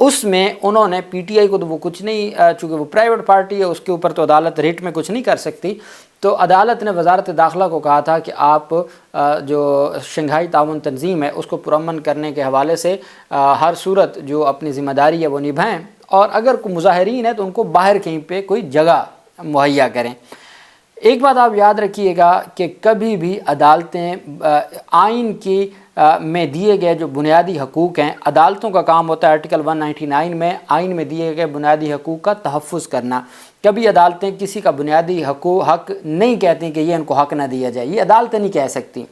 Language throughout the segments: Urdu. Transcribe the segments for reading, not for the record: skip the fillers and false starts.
اس میں انہوں نے پی ٹی آئی کو تو وہ کچھ نہیں، چونکہ وہ پرائیویٹ پارٹی ہے اس کے اوپر تو عدالت ریٹ میں کچھ نہیں کر سکتی، تو عدالت نے وزارت داخلہ کو کہا تھا کہ آپ جو شنگھائی تعاون تنظیم ہے اس کو پرامن کرنے کے حوالے سے ہر صورت جو اپنی ذمہ داری ہے وہ نبھائیں، اور اگر کوئی مظاہرین ہے تو ان کو باہر کہیں پہ کوئی جگہ مہیا کریں۔ ایک بات آپ یاد رکھیے گا کہ کبھی بھی عدالتیں آئین کی میں دیے گئے جو بنیادی حقوق ہیں، عدالتوں کا کام ہوتا ہے آرٹیکل 199 میں آئین میں دیے گئے بنیادی حقوق کا تحفظ کرنا۔ کبھی عدالتیں کسی کا بنیادی حق نہیں کہتی کہ یہ ان کو حق نہ دیا جائے، یہ عدالتیں نہیں کہہ سکتی۔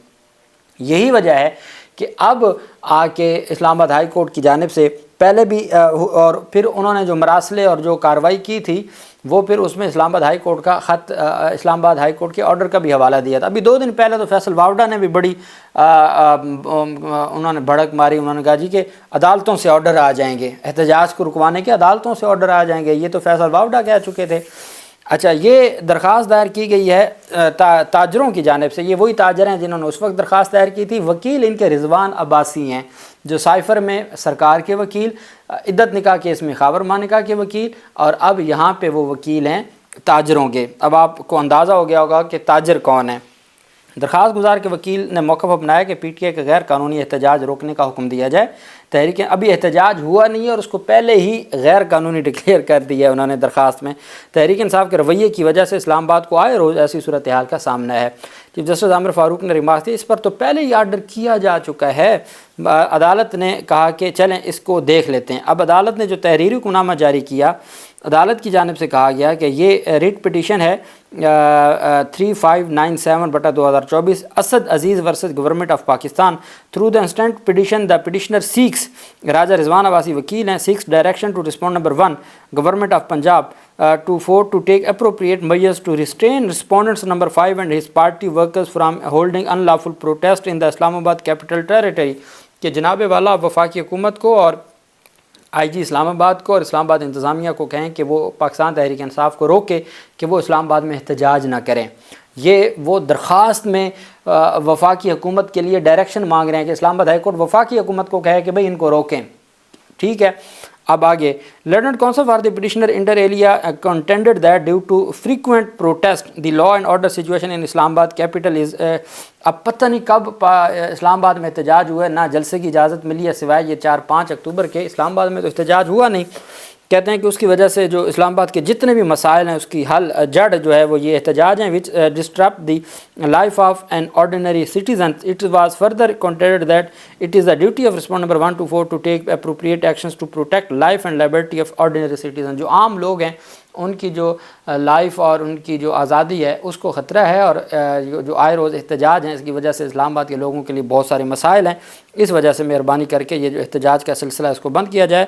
یہی وجہ ہے کہ اب آ کے اسلام آباد ہائی کورٹ کی جانب سے پہلے بھی اور پھر انہوں نے جو مراسلے اور جو کارروائی کی تھی وہ پھر اس میں اسلام آباد ہائی کورٹ کا خط اسلام آباد ہائی کورٹ کے آرڈر کا بھی حوالہ دیا تھا۔ ابھی 2 دن پہلے تو فیصل واوڈا نے بھی بڑی انہوں نے بھڑک ماری، انہوں نے کہا جی کہ عدالتوں سے آرڈر آ جائیں گے، احتجاج کو رکوانے کے عدالتوں سے آرڈر آ جائیں گے، یہ تو فیصل واوڈا کہہ چکے تھے۔ اچھا، یہ درخواست دائر کی گئی ہے تاجروں کی جانب سے، یہ وہی تاجر ہیں جنہوں نے اس وقت درخواست دائر کی تھی۔ وکیل ان کے رضوان عباسی ہیں جو سائفر میں سرکار کے وکیل، عدت نکاح کیس میں خاور ماں نکاح کے وکیل، اور اب یہاں پہ وہ وکیل ہیں تاجروں کے۔ اب آپ کو اندازہ ہو گیا ہوگا کہ تاجر کون ہے۔ درخواست گزار کے وکیل نے موقف اپنایا کہ پی ٹی آئی کے غیر قانونی احتجاج روکنے کا حکم دیا جائے۔ تحریک ابھی احتجاج ہوا نہیں ہے اور اس کو پہلے ہی غیر قانونی ڈکلیئر کر دیا ہے انہوں نے درخواست میں۔ تحریک انصاف کے رویے کی وجہ سے اسلام آباد کو آئے روز ایسی صورتحال کا سامنا ہے۔ چیف جسٹس عامر فاروق نے ریمارک دی، اس پر تو پہلے ہی آرڈر کیا جا چکا ہے۔ عدالت نے کہا کہ چلیں اس کو دیکھ لیتے ہیں۔ اب عدالت نے جو تحریری حکم نامہ جاری کیا، عدالت کی جانب سے کہا گیا کہ یہ ریٹ پٹیشن ہے 3597/2024 Asad Aziz versus government of Pakistan through the instant petition the petitioner seeks, Raja Rizwan Abbasi وکیل ہیں، seeks direction to respondent number 1 government of Punjab to take appropriate measures to restrain respondents number 5 and his party workers from holding unlawful protest in the Islam Abad capital territory، کہ جناب والا وفاقی حکومت کو اور آئی جی اسلام آباد کو اور اسلام آباد انتظامیہ کو کہیں کہ وہ پاکستان تحریک انصاف کو روکے کہ وہ اسلام آباد میں احتجاج نہ کریں۔ یہ وہ درخواست میں وفاقی حکومت کے لیے ڈائریکشن مانگ رہے ہیں کہ اسلام آباد ہائی کورٹ وفاقی حکومت کو کہے کہ بھئی ان کو روکیں۔ ٹھیک ہے، اب آگے learned counsel for the petitioner inter alia contended that due to frequent protest the law and order situation in Islamabad capital از، اب پتہ نہیں کب اسلام آباد میں احتجاج ہوا ہے، نہ جلسے کی اجازت ملی ہے سوائے یہ 4-5 اکتوبر کے۔ اسلام آباد میں تو احتجاج ہوا نہیں۔ کہتے ہیں کہ اس کی وجہ سے جو اسلام آباد کے جتنے بھی مسائل ہیں اس کی حل جڑ جو ہے وہ یہ احتجاج ہیں which disrupt the life of an ordinary citizen. It was further contended that it is the duty of respondent number 1 to 4 to take appropriate actions to protect life and liberty of ordinary citizens. جو عام لوگ ہیں ان کی جو لائف اور ان کی جو آزادی ہے اس کو خطرہ ہے، اور جو آئے روز احتجاج ہیں اس کی وجہ سے اسلام آباد کے لوگوں کے لیے بہت سارے مسائل ہیں، اس وجہ سے مہربانی کر کے یہ جو احتجاج کا سلسلہ ہے اس کو بند کیا جائے۔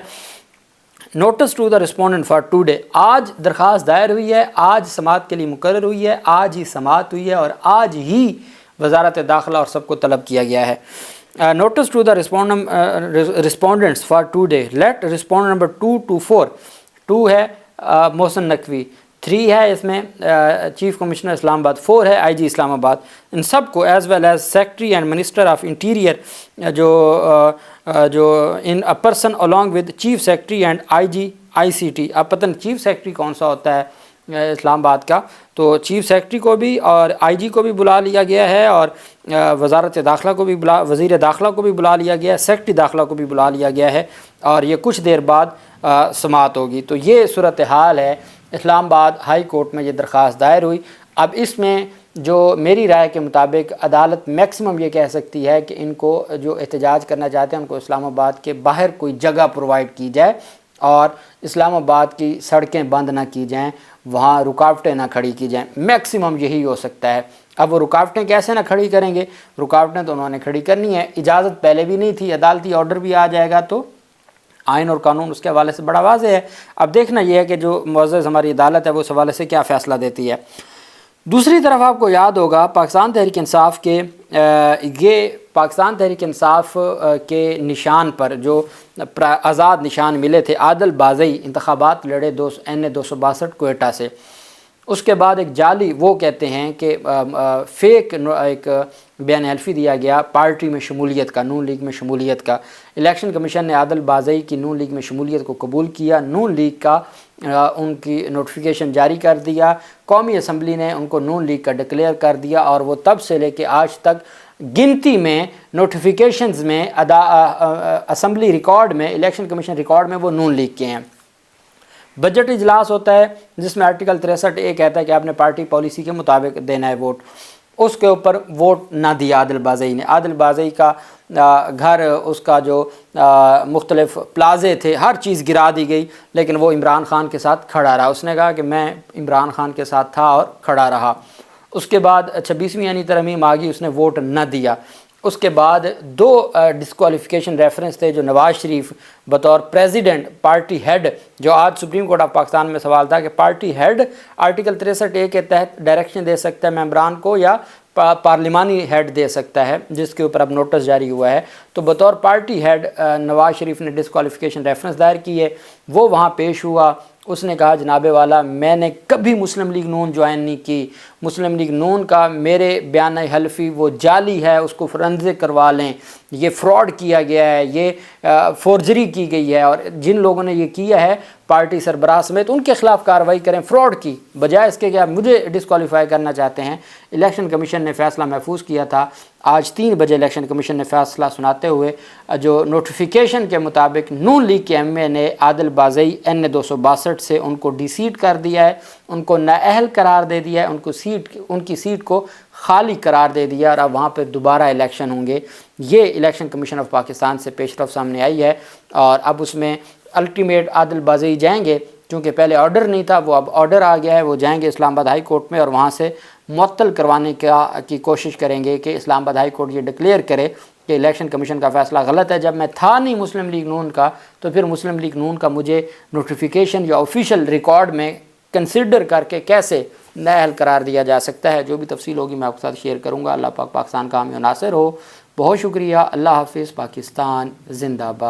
Notice to the respondent for today, آج درخواست دائر ہوئی ہے، آج سماعت کے لیے مقرر ہوئی ہے، آج ہی سماعت ہوئی ہے اور آج ہی وزارت داخلہ اور سب کو طلب کیا گیا ہے۔ Notice to the respondents for today, let respondent number 2 to 4، 2 ہے محسن نقوی، 3 ہے اس میں چیف کمشنر اسلام آباد، 4 ہے آئی جی اسلام آباد، ان سب کو as well as secretary and minister of interior جو in person along with chief secretary and I G I C T. اب پتہ نہیں چیف سیکٹری کون سا ہوتا ہے اسلام آباد کا، تو چیف سیکٹری کو بھی اور آئی جی کو بھی بلا لیا گیا ہے، اور وزارت داخلہ کو بھی وزیر داخلہ کو بھی بلا لیا گیا ہے، سیکٹری داخلہ کو بھی بلا لیا گیا ہے، اور یہ کچھ دیر بعد سماعت ہوگی۔ تو یہ صورتحال ہے، اسلام آباد ہائی کورٹ میں یہ درخواست دائر ہوئی۔ اب اس میں جو میری رائے کے مطابق عدالت میکسیمم یہ کہہ سکتی ہے کہ ان کو جو احتجاج کرنا چاہتے ہیں ان کو اسلام آباد کے باہر کوئی جگہ پرووائڈ کی جائے اور اسلام آباد کی سڑکیں بند نہ کی جائیں، وہاں رکاوٹیں نہ کھڑی کی جائیں، میکسیمم یہی ہو سکتا ہے۔ اب وہ رکاوٹیں کیسے نہ کھڑی کریں گے؟ رکاوٹیں تو انہوں نے کھڑی کرنی ہے، اجازت پہلے بھی نہیں تھی، عدالتی آرڈر بھی آ جائے گا تو آئین اور قانون اس کے حوالے سے بڑا واضح ہے۔ اب دیکھنا یہ ہے کہ جو معزز ہماری عدالت ہے وہ اس حوالے سے کیا فیصلہ دیتی ہے۔ دوسری طرف آپ کو یاد ہوگا پاکستان تحریک انصاف کے پاکستان تحریک انصاف کے نشان پر جو آزاد نشان ملے تھے، عادل بازئی انتخابات لڑے NA 262 کوئٹہ سے، اس کے بعد ایک جعلی وہ کہتے ہیں کہ فیک ایک بیان حلفی دیا گیا پارٹی میں شمولیت کا، نون لیگ میں شمولیت کا۔ الیکشن کمیشن نے عادل بازئی کی نون لیگ میں شمولیت کو قبول کیا، نون لیگ کا ان کی نوٹیفیکیشن جاری کر دیا، قومی اسمبلی نے ان کو نون لیگ کا ڈکلیئر کر دیا، اور وہ تب سے لے کے آج تک گنتی میں نوٹیفیکیشنز میں اسمبلی ریکارڈ میں، الیکشن کمیشن ریکارڈ میں وہ نون لیگ کے ہیں۔ بجٹ اجلاس ہوتا ہے جس میں آرٹیکل 63A کہتا ہے کہ آپ نے پارٹی پالیسی کے مطابق دینا ہے ووٹ، اس کے اوپر ووٹ نہ دیا عادل بازئی نے۔ عادل بازئی کا گھر، اس کا جو مختلف پلازے تھے، ہر چیز گرا دی گئی، لیکن وہ عمران خان کے ساتھ کھڑا رہا۔ اس نے کہا کہ میں عمران خان کے ساتھ تھا اور کھڑا رہا۔ اس کے بعد 26ویں یعنی ترمیم آ گئی، اس نے ووٹ نہ دیا۔ اس کے بعد 2 ڈسکوالیفیکیشن ریفرنس تھے جو نواز شریف بطور پریزیڈنٹ پارٹی ہیڈ، جو آج سپریم کورٹ آف پاکستان میں سوال تھا کہ پارٹی ہیڈ آرٹیکل 63A کے تحت ڈائریکشن دے سکتا ہے ممبران کو یا پارلیمانی ہیڈ دے سکتا ہے، جس کے اوپر اب نوٹس جاری ہوا ہے۔ تو بطور پارٹی ہیڈ نواز شریف نے ڈسکوالیفیکیشن ریفرنس دائر کی ہے، وہ وہاں پیش ہوا۔ اس نے کہا جناب والا میں نے کبھی مسلم لیگ نون جوائن نہیں کی، مسلم لیگ نون کا میرے بیان حلفی وہ جعلی ہے، اس کو فرنزک کروا لیں، یہ فراڈ کیا گیا ہے، یہ فورجری کی گئی ہے، اور جن لوگوں نے یہ کیا ہے پارٹی سربراہ سمیت ان کے خلاف کارروائی کریں، فراڈ کی، بجائے اس کے کہ آپ مجھے ڈسکوالیفائی کرنا چاہتے ہیں۔ الیکشن کمیشن نے فیصلہ محفوظ کیا تھا۔ آج 3 بجے الیکشن کمیشن نے فیصلہ سناتے ہوئے جو نوٹیفیکیشن کے مطابق نون لیگ کے ایم اے نے عادل بازئی N 262 سے ان کو ڈی سیٹ کر دیا ہے، ان کو نااہل قرار دے دیا ہے، ان کی سیٹ کو خالی قرار دے دیا، اور اب وہاں پہ دوبارہ الیکشن ہوں گے۔ یہ الیکشن کمیشن آف پاکستان سے پیش رفت سامنے آئی ہے، اور اب اس میں الٹیمیٹ عادل بازئی جائیں گے، کیونکہ پہلے آرڈر نہیں تھا، وہ اب آرڈر آ گیا ہے، وہ جائیں گے اسلام آباد ہائی کورٹ میں، اور وہاں سے معطل کروانے کی کوشش کریں گے کہ اسلام آباد ہائی کورٹ یہ ڈکلیئر کرے کہ الیکشن کمیشن کا فیصلہ غلط ہے۔ جب میں تھا نہیں مسلم لیگ نون کا، تو پھر مسلم لیگ نون کا مجھے نوٹیفیکیشن یا آفیشیل ریکارڈ میں کنسیڈر کر کے کیسے نااہل قرار دیا جا سکتا ہے۔ جو بھی تفصیل ہوگی میں آپ کے ساتھ شیئر کروں گا۔ اللہ پاک پاکستان کا حامی و ناصر ہو۔ بہت شکریہ۔ اللہ حافظ۔ پاکستان زندہ باد۔